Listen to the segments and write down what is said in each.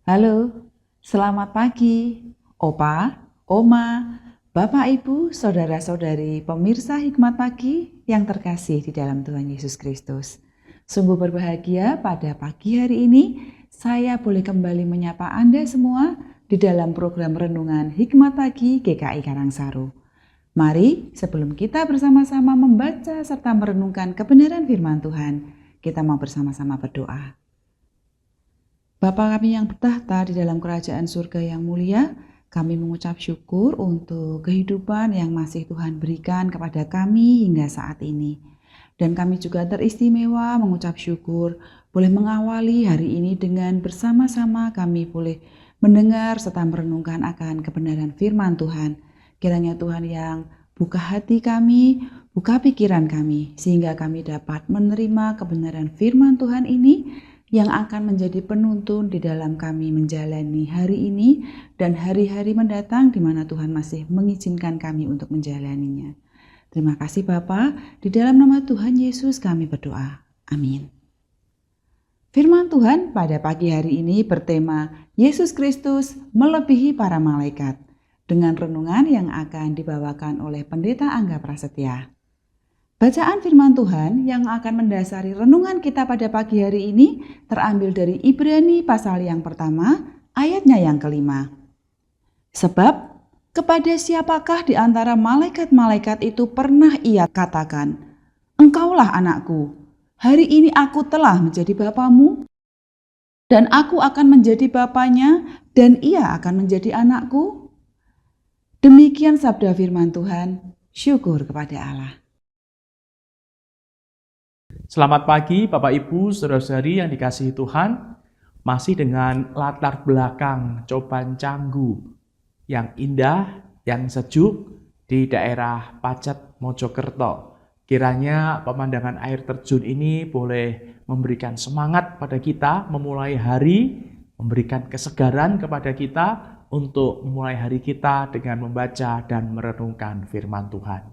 Halo, selamat pagi, Opa, Oma, Bapak, Ibu, saudara-saudari, pemirsa Hikmat Pagi yang terkasih di dalam Tuhan Yesus Kristus. Sungguh berbahagia pada pagi hari ini saya boleh kembali menyapa Anda semua di dalam program Renungan Hikmat Pagi GKI Karangsaru. Mari sebelum kita bersama-sama membaca serta merenungkan kebenaran firman Tuhan, kita mau bersama-sama berdoa. Bapa kami yang bertahta di dalam kerajaan surga yang mulia, kami mengucap syukur untuk kehidupan yang masih Tuhan berikan kepada kami hingga saat ini. Dan kami juga teristimewa mengucap syukur boleh mengawali hari ini dengan bersama-sama kami boleh mendengar serta merenungkan akan kebenaran firman Tuhan. Kiranya Tuhan yang buka hati kami, buka pikiran kami, sehingga kami dapat menerima kebenaran firman Tuhan ini yang akan menjadi penuntun di dalam kami menjalani hari ini dan hari-hari mendatang di mana Tuhan masih mengizinkan kami untuk menjalaninya. Terima kasih Bapa, di dalam nama Tuhan Yesus kami berdoa. Amin. Firman Tuhan pada pagi hari ini bertema Yesus Kristus melebihi para malaikat, dengan renungan yang akan dibawakan oleh Pendeta Angga Prasetya. Bacaan firman Tuhan yang akan mendasari renungan kita pada pagi hari ini terambil dari Ibrani pasal yang pertama, ayatnya yang kelima. Sebab kepada siapakah di antara malaikat-malaikat itu pernah ia katakan, "Engkaulah anakku, hari ini aku telah menjadi bapamu, dan aku akan menjadi bapanya, dan ia akan menjadi anakku." Demikian sabda firman Tuhan, syukur kepada Allah. Selamat pagi Bapak Ibu, saudara-saudari yang dikasihi Tuhan. Masih dengan latar belakang Coban Canggu yang indah, yang sejuk di daerah Pacet, Mojokerto. Kiranya pemandangan air terjun ini boleh memberikan semangat pada kita memulai hari, memberikan kesegaran kepada kita untuk memulai hari kita dengan membaca dan merenungkan firman Tuhan.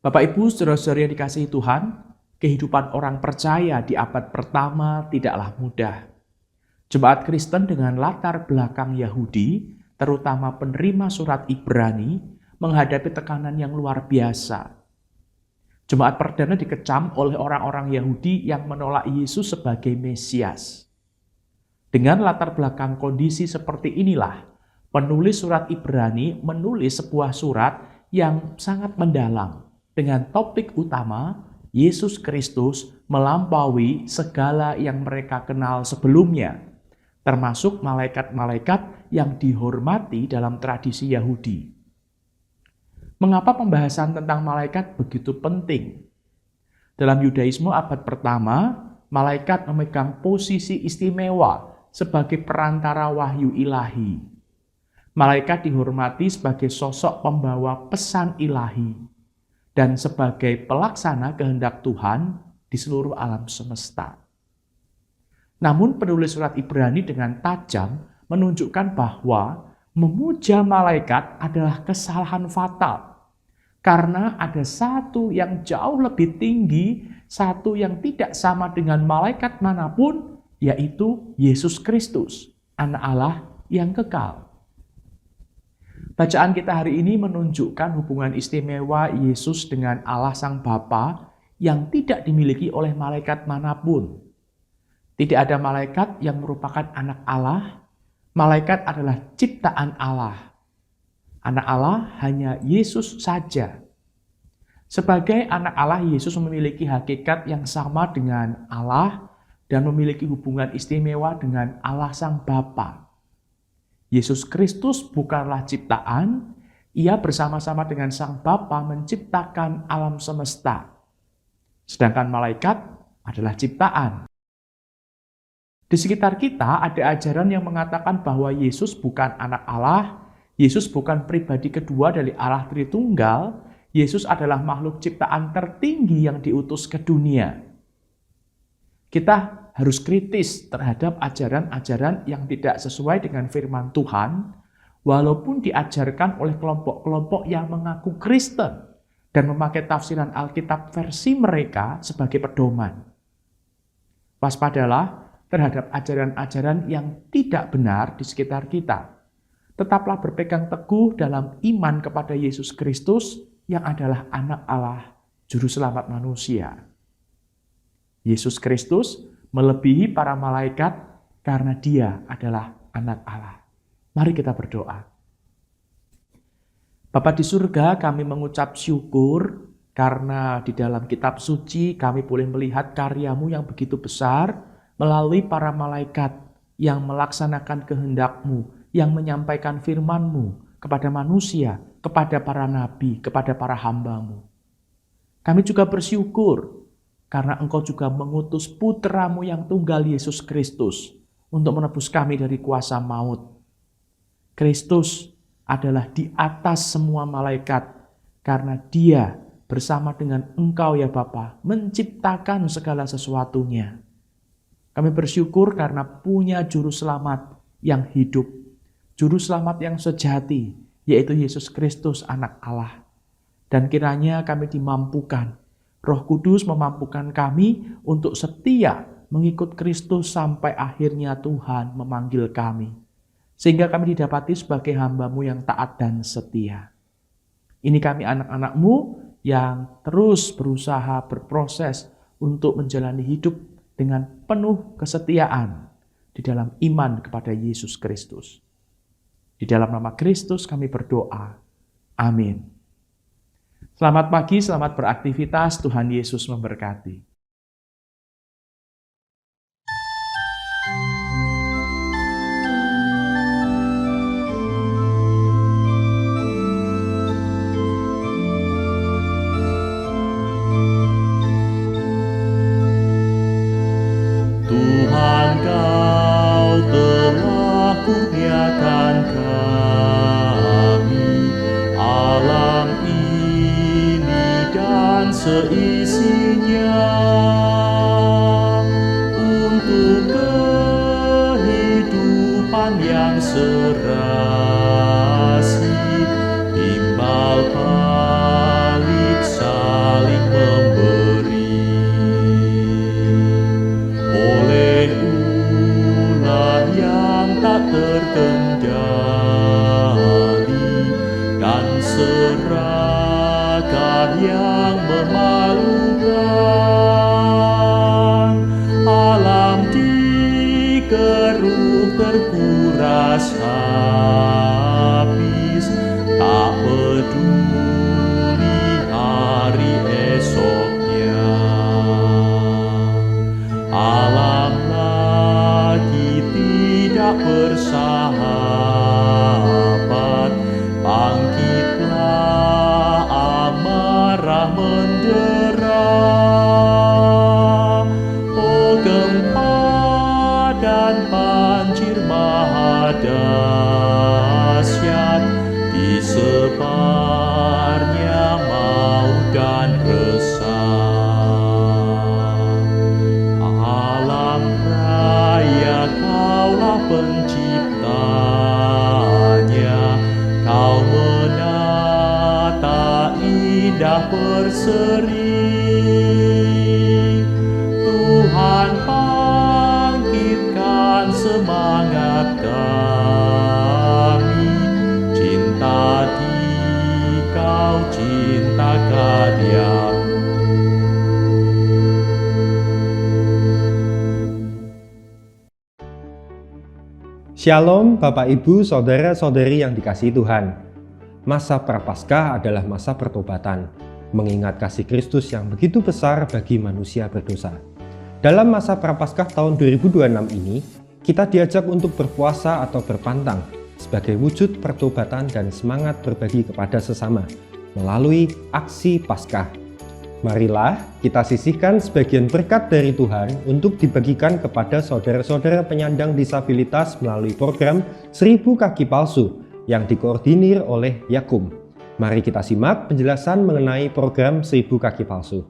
Bapak Ibu, saudara-saudari yang dikasihi Tuhan, kehidupan orang percaya di abad pertama tidaklah mudah. Jemaat Kristen dengan latar belakang Yahudi, terutama penerima surat Ibrani, menghadapi tekanan yang luar biasa. Jemaat perdana dikecam oleh orang-orang Yahudi yang menolak Yesus sebagai Mesias. Dengan latar belakang kondisi seperti inilah, penulis surat Ibrani menulis sebuah surat yang sangat mendalam dengan topik utama Yesus Kristus melampaui segala yang mereka kenal sebelumnya, termasuk malaikat-malaikat yang dihormati dalam tradisi Yahudi. Mengapa pembahasan tentang malaikat begitu penting? Dalam Yudaisme abad pertama, malaikat memegang posisi istimewa sebagai perantara wahyu ilahi. Malaikat dihormati sebagai sosok pembawa pesan ilahi dan sebagai pelaksana kehendak Tuhan di seluruh alam semesta. Namun penulis surat Ibrani dengan tajam menunjukkan bahwa memuja malaikat adalah kesalahan fatal. Karena ada satu yang jauh lebih tinggi, satu yang tidak sama dengan malaikat manapun, yaitu Yesus Kristus, Anak Allah yang kekal. Bacaan kita hari ini menunjukkan hubungan istimewa Yesus dengan Allah Sang Bapa yang tidak dimiliki oleh malaikat manapun. Tidak ada malaikat yang merupakan anak Allah. Malaikat adalah ciptaan Allah. Anak Allah hanya Yesus saja. Sebagai anak Allah, Yesus memiliki hakikat yang sama dengan Allah dan memiliki hubungan istimewa dengan Allah Sang Bapa. Yesus Kristus bukanlah ciptaan, ia bersama-sama dengan Sang Bapa menciptakan alam semesta. Sedangkan malaikat adalah ciptaan. Di sekitar kita ada ajaran yang mengatakan bahwa Yesus bukan anak Allah, Yesus bukan pribadi kedua dari Allah Tritunggal, Yesus adalah makhluk ciptaan tertinggi yang diutus ke dunia. Kita harus kritis terhadap ajaran-ajaran yang tidak sesuai dengan firman Tuhan, walaupun diajarkan oleh kelompok-kelompok yang mengaku Kristen dan memakai tafsiran Alkitab versi mereka sebagai pedoman. Waspadalah, terhadap ajaran-ajaran yang tidak benar di sekitar kita. Tetaplah berpegang teguh dalam iman kepada Yesus Kristus yang adalah Anak Allah, Juru Selamat manusia. Yesus Kristus melebihi para malaikat karena Dia adalah Anak Allah. Mari kita berdoa. Bapa di surga, kami mengucap syukur karena di dalam kitab suci kami boleh melihat karya-Mu yang begitu besar melalui para malaikat yang melaksanakan kehendak-Mu, yang menyampaikan firman-Mu kepada manusia, kepada para nabi, kepada para hamba-Mu. Kami juga bersyukur karena Engkau juga mengutus putra-Mu yang tunggal Yesus Kristus untuk menebus kami dari kuasa maut. Kristus adalah di atas semua malaikat karena Dia bersama dengan Engkau ya Bapa menciptakan segala sesuatunya. Kami bersyukur karena punya juru selamat yang hidup, juru selamat yang sejati, yaitu Yesus Kristus Anak Allah. Dan kiranya kami dimampukan, Roh Kudus memampukan kami untuk setia mengikut Kristus sampai akhirnya Tuhan memanggil kami. Sehingga kami didapati sebagai hamba-Mu yang taat dan setia. Ini kami anak-anak-Mu yang terus berusaha berproses untuk menjalani hidup dengan penuh kesetiaan di dalam iman kepada Yesus Kristus. Di dalam nama Kristus kami berdoa. Amin. Selamat pagi, selamat beraktivitas. Tuhan Yesus memberkati. Tuhan, Kau telah kurniakan kami alam ini dan seisinya untuk kehidupan yang serasi, timbal balik saling memberi. Oleh ulah yang tak terkendali dan serakah yang memalukan, alam dikeruk terkuras habis, tak peduli hari esoknya. Alam lagi tidak bersahabat, bangkitlah amarah mendera. Oh gempa dan banjir maha dahsyat, disebarnya maut dan resah. Alam raya Kaulah penciptanya, Kau menata indah berseri. Tuhan, bangkitkan semangat kami, cinta Dikau, cinta karya-Mu. Shalom Bapak Ibu, Saudara-saudari yang dikasihi Tuhan. Masa Prapaskah adalah masa pertobatan, mengingat kasih Kristus yang begitu besar bagi manusia berdosa. Dalam masa Prapaskah tahun 2026 ini, kita diajak untuk berpuasa atau berpantang sebagai wujud pertobatan dan semangat berbagi kepada sesama melalui aksi Paskah. Marilah kita sisihkan sebagian berkat dari Tuhan untuk dibagikan kepada saudara-saudara penyandang disabilitas melalui program 1000 Kaki Palsu yang dikoordinir oleh Yakum. Mari kita simak penjelasan mengenai program 1000 Kaki Palsu.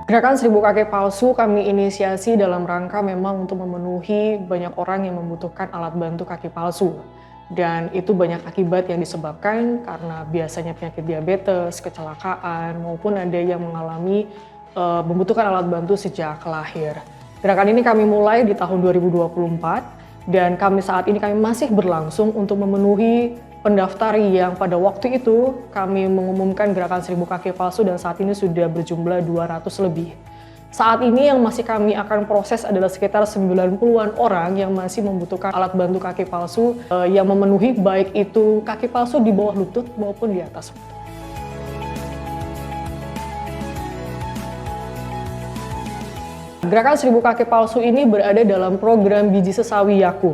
Gerakan 1000 Kaki Palsu kami inisiasi dalam rangka memang untuk memenuhi banyak orang yang membutuhkan alat bantu kaki palsu. Dan itu banyak akibat yang disebabkan karena biasanya penyakit diabetes, kecelakaan, maupun ada yang mengalami membutuhkan alat bantu sejak lahir. Gerakan ini kami mulai di tahun 2024 dan saat ini kami masih berlangsung untuk memenuhi pendaftar yang pada waktu itu kami mengumumkan gerakan 1000 kaki palsu dan saat ini sudah berjumlah 200 lebih. Saat ini yang masih kami akan proses adalah sekitar 90-an orang yang masih membutuhkan alat bantu kaki palsu yang memenuhi baik itu kaki palsu di bawah lutut maupun di atas lutut. Gerakan 1000 kaki palsu ini berada dalam program Biji Sesawi Yakum.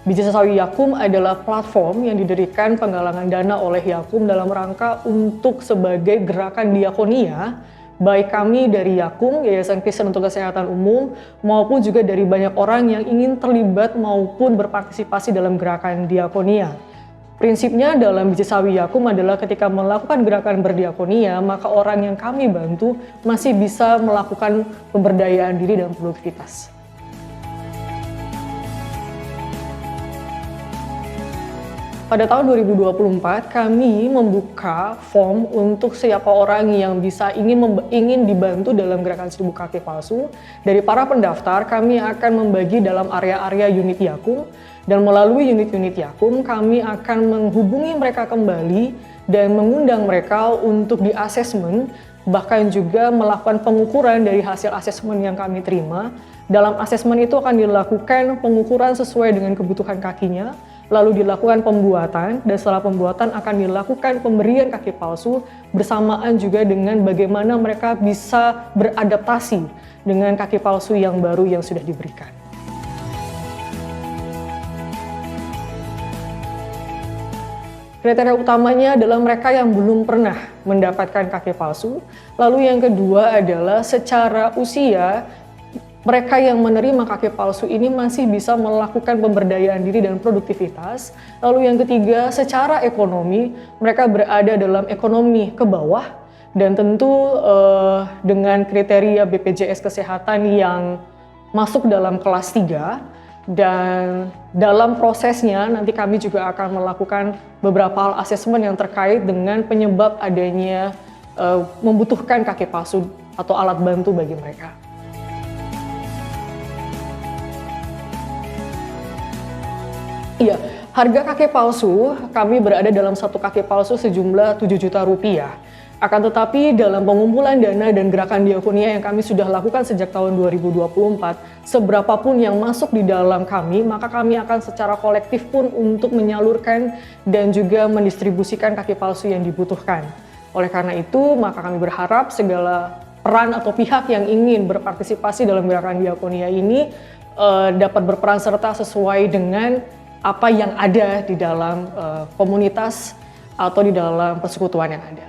Biji Sesawi Yakum adalah platform yang didirikan penggalangan dana oleh Yakum dalam rangka untuk sebagai gerakan diakonia, baik kami dari Yakum, Yayasan Kristen untuk Kesehatan Umum, maupun juga dari banyak orang yang ingin terlibat maupun berpartisipasi dalam gerakan diakonia. Prinsipnya dalam Biji Sesawi Yakum adalah ketika melakukan gerakan berdiakonia, maka orang yang kami bantu masih bisa melakukan pemberdayaan diri dan produktivitas. Pada tahun 2024, kami membuka form untuk siapa orang yang ingin dibantu dalam gerakan 1000 kaki palsu. Dari para pendaftar, kami akan membagi dalam area-area unit Yakum, dan melalui unit-unit Yakum, kami akan menghubungi mereka kembali dan mengundang mereka untuk di-asesmen, bahkan juga melakukan pengukuran dari hasil asesmen yang kami terima. Dalam asesmen itu akan dilakukan pengukuran sesuai dengan kebutuhan kakinya, lalu dilakukan pembuatan, dan setelah pembuatan akan dilakukan pemberian kaki palsu bersamaan juga dengan bagaimana mereka bisa beradaptasi dengan kaki palsu yang baru yang sudah diberikan. Kriteria utamanya adalah mereka yang belum pernah mendapatkan kaki palsu. Lalu yang kedua adalah secara usia, mereka yang menerima kaki palsu ini masih bisa melakukan pemberdayaan diri dan produktivitas. Lalu yang ketiga, secara ekonomi, mereka berada dalam ekonomi ke bawah. Dan tentu dengan kriteria BPJS Kesehatan yang masuk dalam kelas 3. Dan dalam prosesnya nanti kami juga akan melakukan beberapa hal asesmen yang terkait dengan penyebab adanya membutuhkan kaki palsu atau alat bantu bagi mereka. Iya, harga kaki palsu kami berada dalam satu kaki palsu sejumlah 7 juta rupiah. Akan tetapi dalam pengumpulan dana dan gerakan diakonia yang kami sudah lakukan sejak tahun 2024, seberapapun yang masuk di dalam kami, maka kami akan secara kolektif pun untuk menyalurkan dan juga mendistribusikan kaki palsu yang dibutuhkan. Oleh karena itu, maka kami berharap segala peran atau pihak yang ingin berpartisipasi dalam gerakan diakonia ini dapat berperan serta sesuai dengan apa yang ada di dalam komunitas atau di dalam persekutuan yang ada.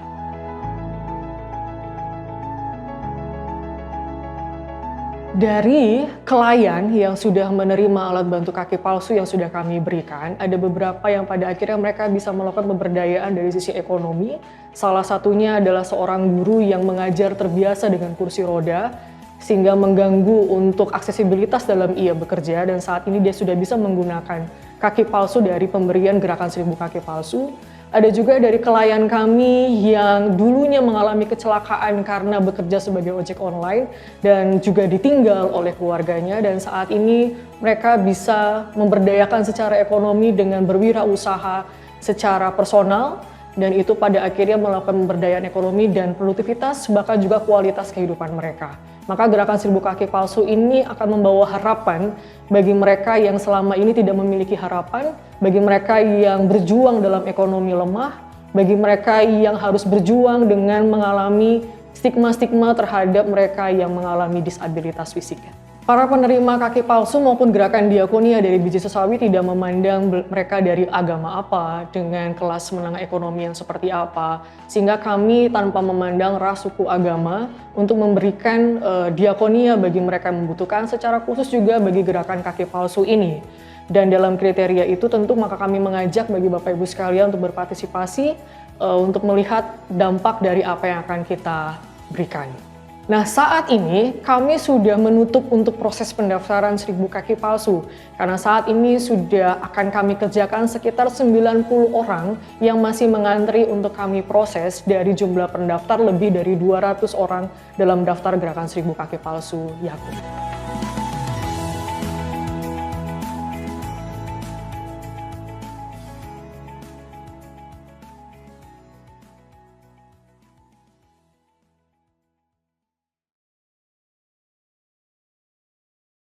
Dari klien yang sudah menerima alat bantu kaki palsu yang sudah kami berikan, ada beberapa yang pada akhirnya mereka bisa melakukan pemberdayaan dari sisi ekonomi. Salah satunya adalah seorang guru yang mengajar terbiasa dengan kursi roda, sehingga mengganggu untuk aksesibilitas dalam ia bekerja, dan saat ini dia sudah bisa menggunakan kaki palsu dari pemberian gerakan 1000 kaki palsu. Ada juga dari klien kami yang dulunya mengalami kecelakaan karena bekerja sebagai ojek online dan juga ditinggal oleh keluarganya, dan saat ini mereka bisa memberdayakan secara ekonomi dengan berwirausaha secara personal, dan itu pada akhirnya melakukan pemberdayaan ekonomi dan produktivitas bahkan juga kualitas kehidupan mereka. Maka gerakan 1000 kaki palsu ini akan membawa harapan bagi mereka yang selama ini tidak memiliki harapan, bagi mereka yang berjuang dalam ekonomi lemah, bagi mereka yang harus berjuang dengan mengalami stigma-stigma terhadap mereka yang mengalami disabilitas fisik. Para penerima kaki palsu maupun gerakan diakonia dari Biji Sesawi tidak memandang mereka dari agama apa, dengan kelas menengah ekonomi yang seperti apa, sehingga kami tanpa memandang ras, suku, agama untuk memberikan diakonia bagi mereka yang membutuhkan, secara khusus juga bagi gerakan kaki palsu ini. Dan dalam kriteria itu tentu maka kami mengajak bagi Bapak Ibu sekalian untuk berpartisipasi untuk melihat dampak dari apa yang akan kita berikan. Nah, saat ini kami sudah menutup untuk proses pendaftaran 1000 kaki palsu. Karena saat ini sudah akan kami kerjakan sekitar 90 orang yang masih mengantri untuk kami proses dari jumlah pendaftar lebih dari 200 orang dalam daftar gerakan 1000 kaki palsu Yakub.